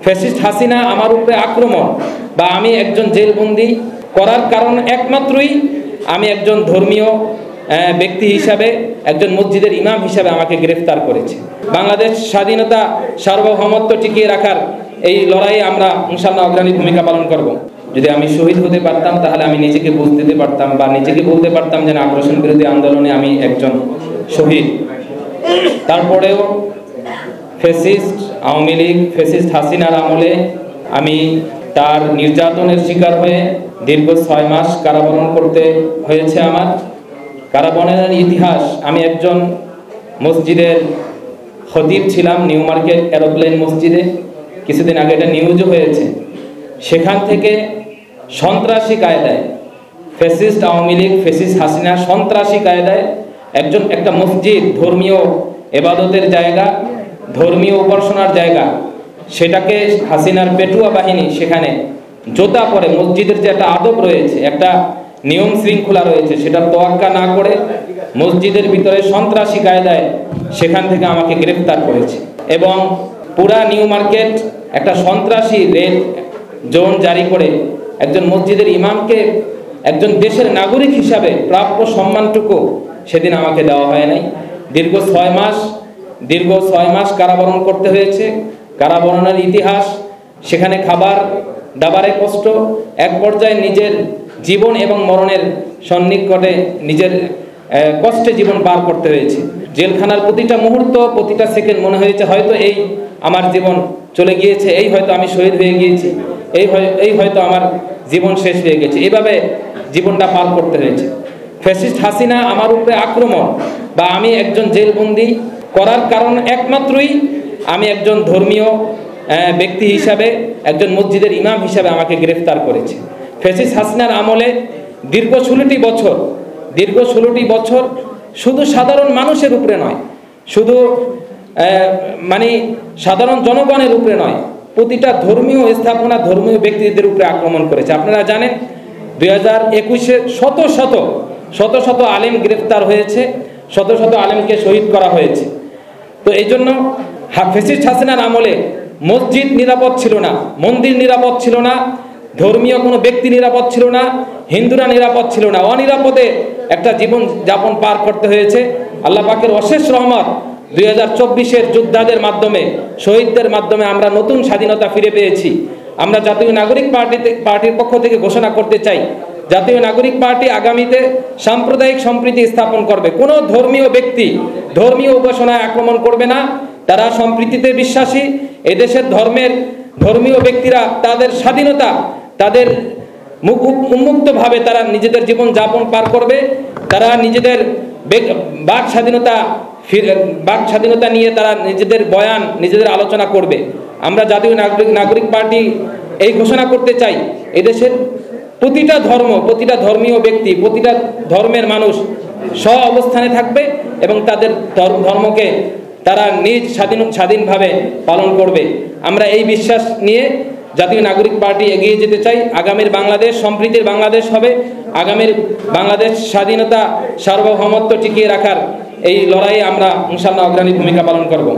Fascist Hasina আমার উপরে আক্রমণ বা আমি একজন জেলবন্দি করার কারণ একমাত্রই আমি একজন ধর্মীয় ব্যক্তি হিসাবে, একজন মসজিদের ইমাম হিসাবে আমাকে গ্রেফতার করেছে। বাংলাদেশ স্বাধীনতা সার্বভৌমত্ব টিকিয়ে রাখার এই লড়াইয়ে আমরা ইনশাআল্লাহ অগ্রণী ভূমিকা পালন করব। যদি আমি শহীদ হতে পারতাম তাহলে আমি নিজেকে বুঝ দিতে পারতাম বা নিজেকে বলতে পারতাম যে আগ্রাসন বিরোধী আন্দোলনে আমি একজন শহীদ। তারপরেও ফ্যাসিস্ট আওয়ামী লীগ, ফ্যাসিস্ট হাসিনার আমলে আমি তার নির্যাতনের শিকার হয়ে দীর্ঘ 6 মাস কারাবরণ করতে হয়েছে। আমার কারাবরণের ইতিহাস, আমি একজন মসজিদের খতিব ছিলাম নিউ মার্কেট এরোপ্লেন মসজিদে। কিছুদিন আগে এটা নিউজও হয়েছে। সেখান থেকে সন্ত্রাসী কায়দায় ফ্যাসিস্ট আওয়ামী লীগ, ফ্যাসিস্ট হাসিনা সন্ত্রাসী কায়দায় একটা মসজিদ, ধর্মীয় এবাদতের জায়গা, ধর্মীয় উপাসনার জায়গা, সেটাকে হাসিনার পেটুয়া বাহিনী সেখানে জোতা পরে, মসজিদের যে একটা আদব রয়েছে, একটা নিয়ম শৃঙ্খলা রয়েছে, সেটা তোয়াক্কা না করে মসজিদের ভিতরে সন্ত্রাসী কায়দায় সেখান থেকে আমাকে গ্রেফতার করেছে এবং পুরা নিউ মার্কেট একটা সন্ত্রাসী রেড জোন জারি করে একজন মসজিদের ইমামকে একজন দেশের নাগরিক হিসাবে প্রাপ্য সম্মানটুকু সেদিন আমাকে দেওয়া হয় নাই। দীর্ঘ 6 মাস কারাবরণ করতে হয়েছে। কারাবরণের ইতিহাস, সেখানে খাবার দাবারে কষ্ট, এক পর্যায়ে নিজের জীবন এবং মরণের সন্নিকটে নিজের কষ্টে জীবন পার করতে হয়েছে। জেলখানার প্রতিটা মুহূর্ত, প্রতিটা সেকেন্ড মনে হয়েছে হয়তো এই আমার জীবন চলে গিয়েছে, এই হয়তো আমি শহীদ হয়ে গিয়েছি, এই হয়তো আমার জীবন শেষ হয়ে গেছে। এইভাবে জীবনটা পার করতে হয়েছে। ফ্যাসিস্ট হাসিনা আমার উপরে আক্রমণ বা আমি একজন জেলবন্দি করার কারণ একমাত্রই আমি একজন ধর্মীয় ব্যক্তি হিসাবে, একজন মসজিদের ইমাম হিসাবে আমাকে গ্রেফতার করেছে। ফ্যাসিস্ট হাসিনার আমলে দীর্ঘ 16টি বছর শুধু সাধারণ মানুষের উপরে নয়, শুধু সাধারণ জনগণের উপরে নয়, প্রতিটা ধর্মীয় স্থাপনা, ধর্মীয় ব্যক্তিদের উপরে আক্রমণ করেছে। আপনারা জানেন 2021-এ শত শত আলেম গ্রেফতার হয়েছে, শত শত আলেমকে শহীদ করা হয়েছে। তো এই জন্য ফ্যাসিস্ট হাসিনার আমলে মসজিদ নিরাপদ ছিল না, মন্দির নিরাপদ ছিল না, ধর্মীয় কোনো ব্যক্তি নিরাপদ ছিল না, হিন্দুরা নিরাপদ ছিল না, অনিরাপদে একটা জীবন যাপন পার করতে হয়েছে। আল্লাহ পাকের অশেষ রহমত, 2024-এর যোদ্ধাদের মাধ্যমে, শহীদদের মাধ্যমে আমরা নতুন স্বাধীনতা ফিরে পেয়েছি। আমরা জাতীয় নাগরিক পার্টির পক্ষ থেকে ঘোষণা করতে চাই, জাতীয় নাগরিক পার্টি আগামীতে সাম্প্রদায়িক সম্প্রীতি স্থাপন করবে। কোনো ধর্মীয় ব্যক্তি ধর্মীয় উপাসনায় আক্রমণ করবে না। তারা সম্প্রীতিতে বিশ্বাসী। এদেশের ধর্মীয় ব্যক্তিরা তাদের স্বাধীনতা, তাদের উন্মুক্তভাবে তারা নিজেদের জীবন যাপন পার করবে। তারা নিজেদের বাক স্বাধীনতা নিয়ে তারা নিজেদের বয়ান, নিজেদের আলোচনা করবে। আমরা জাতীয় নাগরিক পার্টি এই ঘোষণা করতে চাই, এদেশের প্রতিটা ধর্ম, প্রতিটা ধর্মীয় ব্যক্তি, প্রতিটা ধর্মের মানুষ স্ব অবস্থানে থাকবে এবং তাদের ধর্মকে তারা নিজ স্বাধীনভাবে পালন করবে। আমরা এই বিশ্বাস নিয়ে জাতীয় নাগরিক পার্টি এগিয়ে যেতে চাই। আগামীর বাংলাদেশ সম্প্রীতির বাংলাদেশ হবে। আগামীর বাংলাদেশ স্বাধীনতা সার্বভৌমত্ব টিকিয়ে রাখার এই লড়াইয়ে আমরা ইনশাআল্লাহ অগ্রণী ভূমিকা পালন করব।